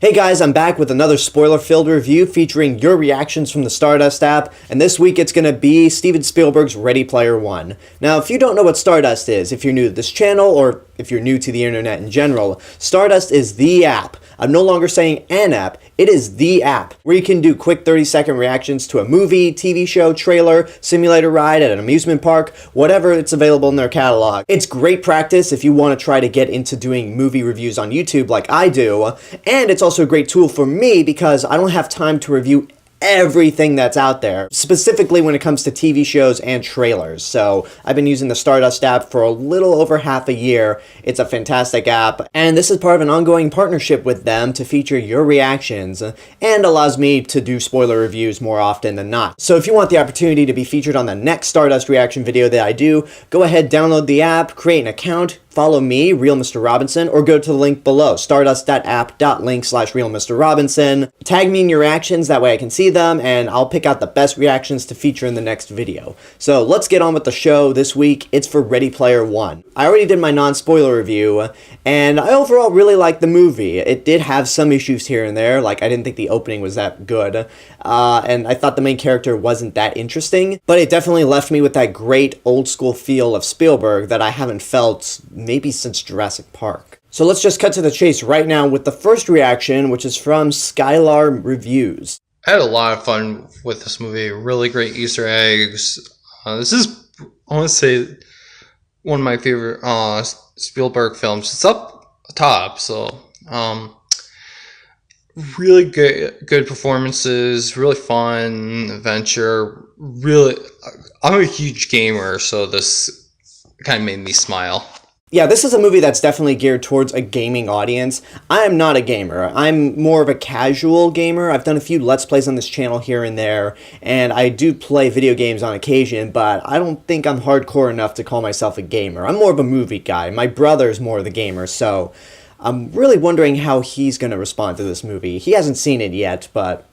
Hey guys, I'm back with another spoiler-filled review featuring your reactions from the Stardust app, and this week it's going to be Steven Spielberg's Ready Player One. Now, if you don't know what Stardust is, if you're new to this channel, or if you're new to the internet in general, Stardust is the app. I'm no longer saying an app, it is the app, where you can do quick 30-second reactions to a movie, TV show, trailer, simulator ride at an amusement park, whatever it's available in their catalog. It's great practice if you want to try to get into doing movie reviews on YouTube like I do, and it's also a great tool for me because I don't have time to review everything that's out there, specifically when it comes to TV shows and trailers. So I've been using the Stardust app for a little over half a year. It's a fantastic app, and this is part of an ongoing partnership with them to feature your reactions and allows me to do spoiler reviews more often than not. So if you want the opportunity to be featured on the next Stardust reaction video that I do, go ahead, download the app, create an account, follow me, RealMrRobinson, or go to the link below, stardust.app.link/RealMrRobinson. Tag me in your reactions, that way I can see them, and I'll pick out the best reactions to feature in the next video. So let's get on with the show. This week, it's for Ready Player One. I already did my non-spoiler review, and I overall really liked the movie. It did have some issues here and there, like I didn't think the opening was that good, and I thought the main character wasn't that interesting, but it definitely left me with that great old-school feel of Spielberg that I haven't felt maybe since Jurassic Park. So let's just cut to the chase right now with the first reaction, which is from Skylar Reviews. I had a lot of fun with this movie. Really great Easter eggs. This is, I want to say, one of my favorite Spielberg films. It's up top, so really good performances, really fun adventure. Really, I'm a huge gamer, so this kind of made me smile. Yeah, this is a movie that's definitely geared towards a gaming audience. I am not a gamer. I'm more of a casual gamer. I've done a few Let's Plays on this channel here and there, and I do play video games on occasion, but I don't think I'm hardcore enough to call myself a gamer. I'm more of a movie guy. My brother's more the gamer, so I'm really wondering how he's going to respond to this movie. He hasn't seen it yet, but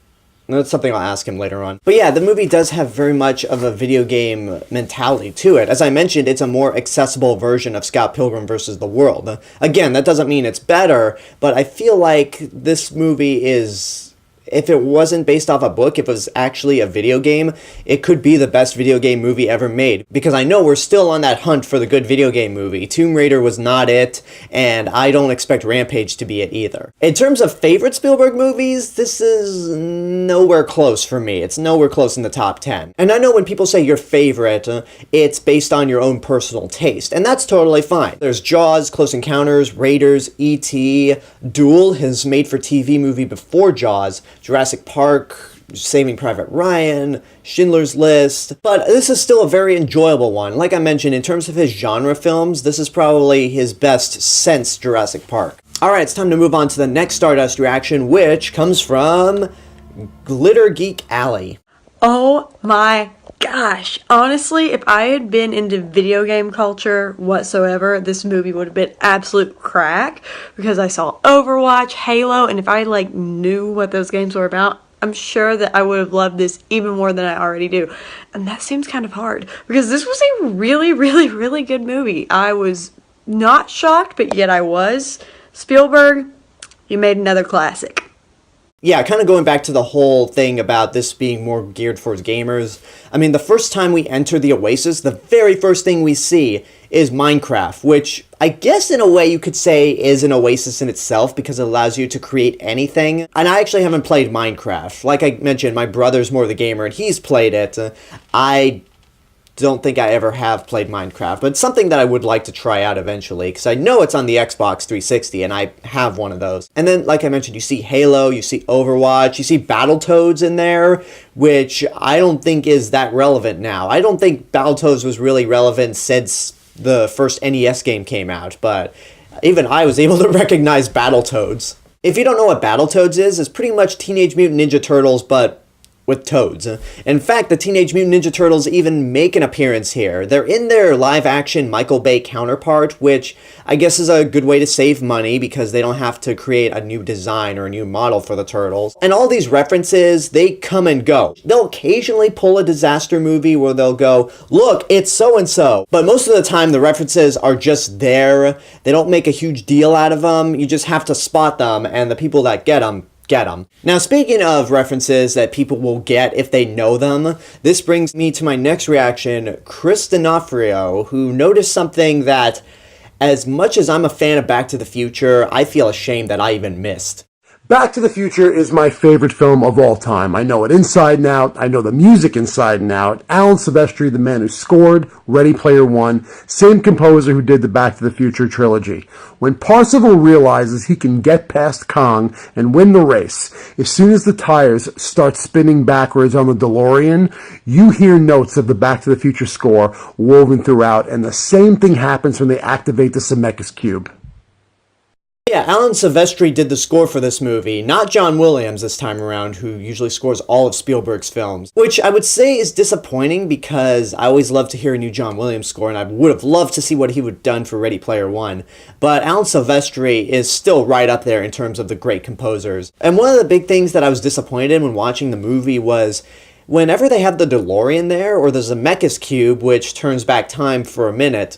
that's something I'll ask him later on. But yeah, the movie does have very much of a video game mentality to it. As I mentioned, it's a more accessible version of Scott Pilgrim vs. the World. Again, that doesn't mean it's better, but I feel like this movie is, if it wasn't based off a book, if it was actually a video game, it could be the best video game movie ever made. Because I know we're still on that hunt for the good video game movie. Tomb Raider was not it, and I don't expect Rampage to be it either. In terms of favorite Spielberg movies, this is nowhere close for me. It's nowhere close in the top 10. And I know when people say your favorite, it's based on your own personal taste, and that's totally fine. There's Jaws, Close Encounters, Raiders, E.T., Duel, his made-for-TV movie before Jaws, Jurassic Park, Saving Private Ryan, Schindler's List, but this is still a very enjoyable one. Like I mentioned, in terms of his genre films, this is probably his best since Jurassic Park. Alright, it's time to move on to the next Stardust reaction, which comes from Glitter Geek Alley. Oh my gosh, honestly, if I had been into video game culture whatsoever, this movie would have been absolute crack, because I saw Overwatch, Halo, and if I knew what those games were about, I'm sure that I would have loved this even more than I already do. And that seems kind of hard, because this was a really, really, really good movie. I was not shocked, but yet I was. Spielberg, you made another classic. Yeah, kind of going back to the whole thing about this being more geared towards gamers. I mean, the first time we enter the Oasis, the very first thing we see is Minecraft, which I guess in a way you could say is an Oasis in itself because it allows you to create anything. And I actually haven't played Minecraft. Like I mentioned, my brother's more the gamer and he's played it. I don't think I ever have played Minecraft, but it's something that I would like to try out eventually, because I know it's on the Xbox 360, and I have one of those. And then, like I mentioned, you see Halo, you see Overwatch, you see Battletoads in there, which I don't think is that relevant now. I don't think Battletoads was really relevant since the first NES game came out, but even I was able to recognize Battletoads. If you don't know what Battletoads is, it's pretty much Teenage Mutant Ninja Turtles, but with toads. In fact, the Teenage Mutant Ninja Turtles even make an appearance here. They're in their live-action Michael Bay counterpart, which I guess is a good way to save money because they don't have to create a new design or a new model for the Turtles. And all these references, they come and go. They'll occasionally pull a disaster movie where they'll go, look, it's so-and-so. But most of the time, the references are just there. They don't make a huge deal out of them. You just have to spot them, and the people that get them. Now, speaking of references that people will get if they know them, this brings me to my next reaction, Chris D'Onofrio, who noticed something that, as much as I'm a fan of Back to the Future, I feel ashamed that I even missed. Back to the Future is my favorite film of all time. I know it inside and out. I know the music inside and out. Alan Silvestri, the man who scored Ready Player One, same composer who did the Back to the Future trilogy. When Parsifal realizes he can get past Kong and win the race, as soon as the tires start spinning backwards on the DeLorean, you hear notes of the Back to the Future score woven throughout, and the same thing happens when they activate the Zemeckis Cube. Yeah, Alan Silvestri did the score for this movie, not John Williams this time around, who usually scores all of Spielberg's films. Which I would say is disappointing because I always love to hear a new John Williams score, and I would have loved to see what he would have done for Ready Player One. But Alan Silvestri is still right up there in terms of the great composers. And one of the big things that I was disappointed in when watching the movie was whenever they have the DeLorean there, or the Zemeckis Cube, which turns back time for a minute,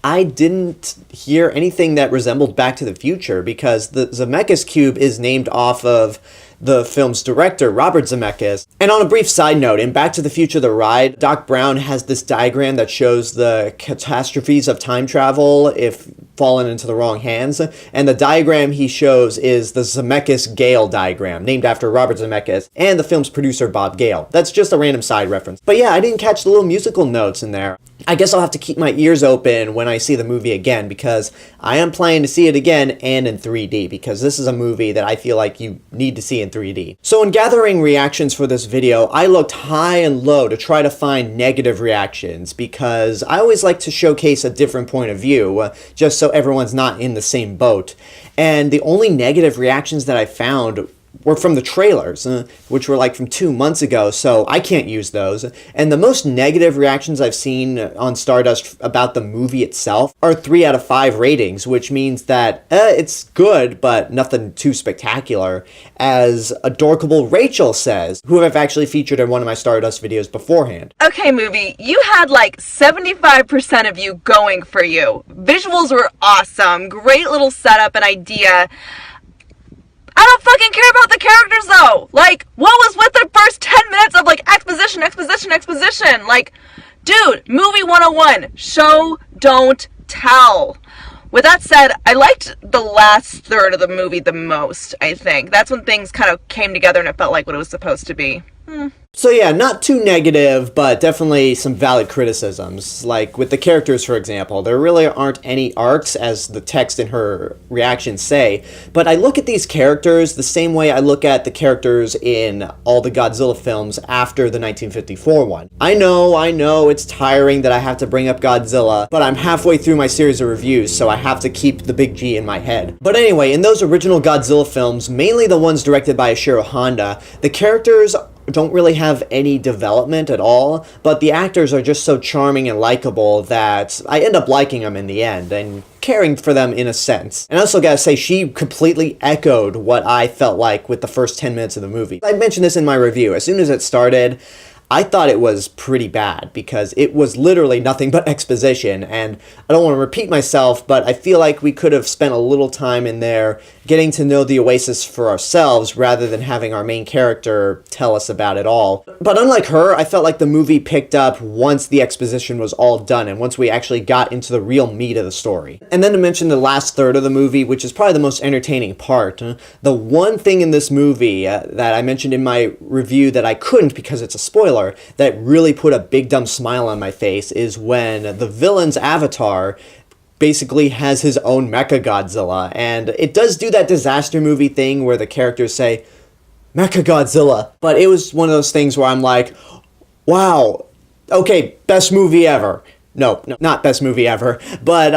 I didn't hear anything that resembled Back to the Future because the Zemeckis Cube is named off of the film's director, Robert Zemeckis. And on a brief side note, in Back to the Future The Ride, Doc Brown has this diagram that shows the catastrophes of time travel if fallen into the wrong hands. And the diagram he shows is the Zemeckis-Gale diagram, named after Robert Zemeckis and the film's producer, Bob Gale. That's just a random side reference. But yeah, I didn't catch the little musical notes in there. I guess I'll have to keep my ears open when I see the movie again because I am planning to see it again and in 3D because this is a movie that I feel like you need to see in 3D. So in gathering reactions for this video, I looked high and low to try to find negative reactions because I always like to showcase a different point of view just so everyone's not in the same boat. And the only negative reactions that I found were from the trailers, which were like from 2 months ago, so I can't use those. And the most negative reactions I've seen on Stardust about the movie itself are 3 out of 5 ratings, which means that it's good, but nothing too spectacular, as Adorkable Rachel says, who I've actually featured in one of my Stardust videos beforehand. Okay, movie, you had like 75% of you going for you. Visuals were awesome, great little setup and idea. I don't fucking care about the characters though. Like, what was with the first 10 minutes of like exposition? Like, dude, movie 101, show, don't tell. With that said, I liked the last third of the movie the most, I think. That's when things kind of came together and it felt like what it was supposed to be. So yeah, not too negative, but definitely some valid criticisms. Like with the characters, for example, there really aren't any arcs, as the text in her reactions say, but I look at these characters the same way I look at the characters in all the Godzilla films after the 1954 one. I know, it's tiring that I have to bring up Godzilla, but I'm halfway through my series of reviews, so I have to keep the big G in my head. But anyway, in those original Godzilla films, mainly the ones directed by Ishiro Honda, the characters don't really have any development at all, but the actors are just so charming and likable that I end up liking them in the end and caring for them in a sense. And I also gotta say, she completely echoed what I felt like with the first 10 minutes of the movie. I mentioned this in my review. As soon as it started, I thought it was pretty bad because it was literally nothing but exposition, and I don't want to repeat myself, but I feel like we could have spent a little time in there getting to know the Oasis for ourselves rather than having our main character tell us about it all. But unlike her, I felt like the movie picked up once the exposition was all done and once we actually got into the real meat of the story. And then to mention the last third of the movie, which is probably the most entertaining part, the one thing in this movie that I mentioned in my review that I couldn't because it's a spoiler, that really put a big dumb smile on my face is when the villain's avatar basically has his own Mechagodzilla, and it does do that disaster movie thing where the characters say, Mechagodzilla, but it was one of those things where I'm like, wow, okay, best movie ever. No, not best movie ever. But,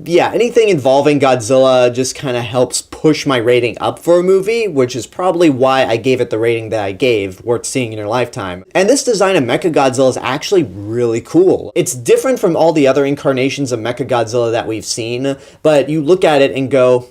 yeah, anything involving Godzilla just kind of helps push my rating up for a movie, which is probably why I gave it the rating that I gave, worth seeing in your lifetime. And this design of Mechagodzilla is actually really cool. It's different from all the other incarnations of Mechagodzilla that we've seen, but you look at it and go,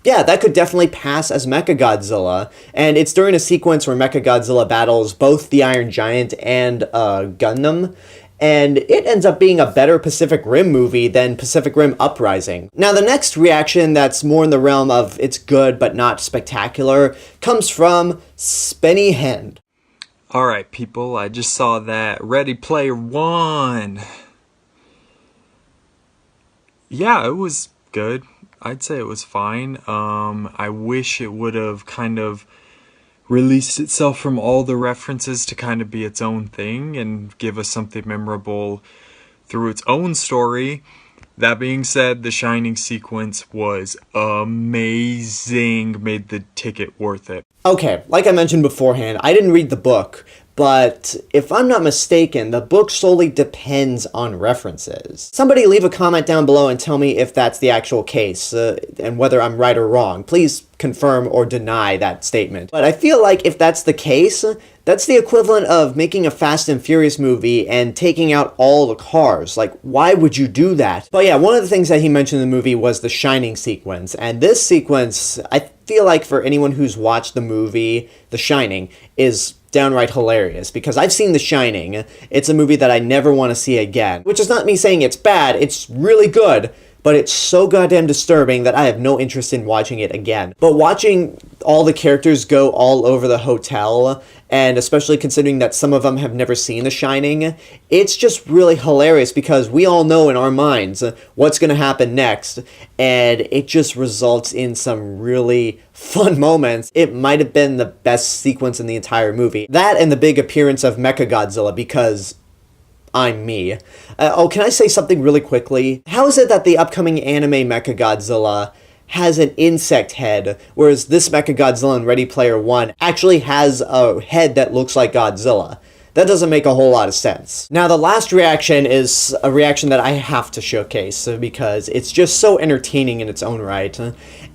yeah, that could definitely pass as Mechagodzilla. And it's during a sequence where Mechagodzilla battles both the Iron Giant and Gundam. And it ends up being a better Pacific Rim movie than Pacific Rim Uprising. Now, the next reaction that's more in the realm of it's good but not spectacular comes from Spenny Hend. Alright, people, I just saw that Ready Player One. Yeah, it was good. I'd say it was fine. I wish it would have kind of released itself from all the references to kind of be its own thing and give us something memorable through its own story. That being said, the Shining sequence was amazing, made the ticket worth it. Okay, like I mentioned beforehand, I didn't read the book, but if I'm not mistaken, the book solely depends on references. Somebody leave a comment down below and tell me if that's the actual case, and whether I'm right or wrong. Please confirm or deny that statement. But I feel like if that's the case, that's the equivalent of making a Fast and Furious movie and taking out all the cars. Like, why would you do that? But yeah, one of the things that he mentioned in the movie was the Shining sequence. And this sequence, I feel like for anyone who's watched the movie The Shining, is downright hilarious, because I've seen The Shining. It's a movie that I never want to see again, which is not me saying it's bad. It's really good, but it's so goddamn disturbing that I have no interest in watching it again. But watching all the characters go all over the hotel, and especially considering that some of them have never seen The Shining, it's just really hilarious because we all know in our minds what's going to happen next, and it just results in some really fun moments. It might have been the best sequence in the entire movie. That and the big appearance of Mechagodzilla, because I'm me. Can I say something really quickly? How is it that the upcoming anime Mechagodzilla has an insect head, whereas this Mechagodzilla in Ready Player One actually has a head that looks like Godzilla? That doesn't make a whole lot of sense. Now, the last reaction is a reaction that I have to showcase because it's just so entertaining in its own right.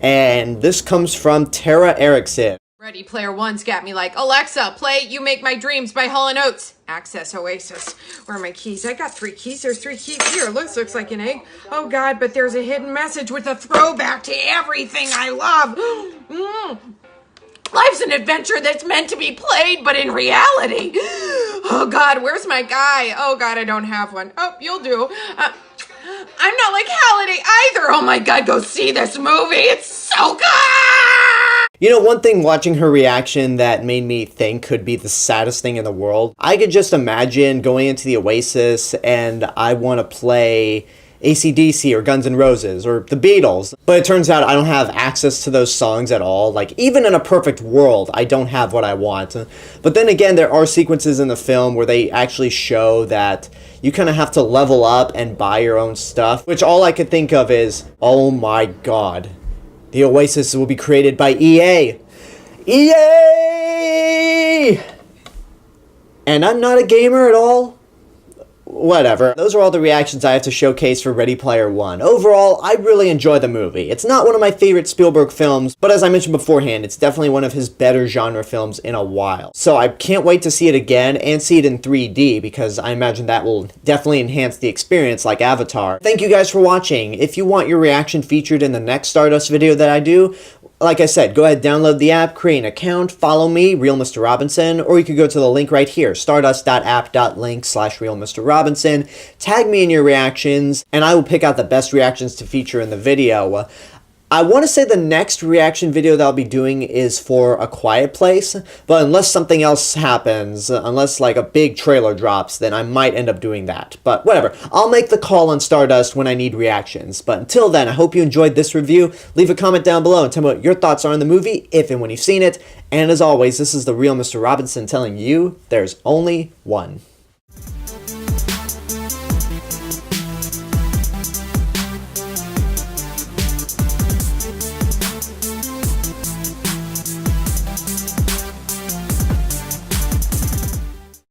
And this comes from Tara Erickson. Ready Player One's got me like, Alexa, play You Make My Dreams by Hall & Oates. Access Oasis. Where are my keys? I got 3 keys. There's 3 keys here. Looks like an egg. Oh God, but there's a hidden message with a throwback to everything I love. Life's an adventure that's meant to be played, but in reality. Oh God, where's my guy? Oh God, I don't have one. Oh, you'll do. I'm not like Halliday either. Oh my God, go see this movie. It's so good. You know, one thing watching her reaction that made me think could be the saddest thing in the world, I could just imagine going into the Oasis and I want to play AC/DC or Guns N' Roses or the Beatles, but it turns out I don't have access to those songs at all. Like, even in a perfect world, I don't have what I want. But then again, there are sequences in the film where they actually show that you kind of have to level up and buy your own stuff, which all I could think of is, oh my God, the Oasis will be created by EA. EA! And I'm not a gamer at all. Whatever. Those are all the reactions I have to showcase for Ready Player One. Overall, I really enjoy the movie. It's not one of my favorite Spielberg films, but as I mentioned beforehand, it's definitely one of his better genre films in a while. So I can't wait to see it again and see it in 3D, because I imagine that will definitely enhance the experience like Avatar. Thank you guys for watching. If you want your reaction featured in the next Stardust video that I do, like I said, go ahead, download the app, create an account, follow me, RealMrRobinson, or you could go to the link right here, stardust.app.link/RealMrRobinson. Tag me in your reactions, and I will pick out the best reactions to feature in the video. I want to say the next reaction video that I'll be doing is for A Quiet Place, but unless something else happens, unless like a big trailer drops, then I might end up doing that. But whatever, I'll make the call on Stardust when I need reactions. But until then, I hope you enjoyed this review. Leave a comment down below and tell me what your thoughts are on the movie, if and when you've seen it. And as always, this is the Real Mr. Robinson telling you there's only one.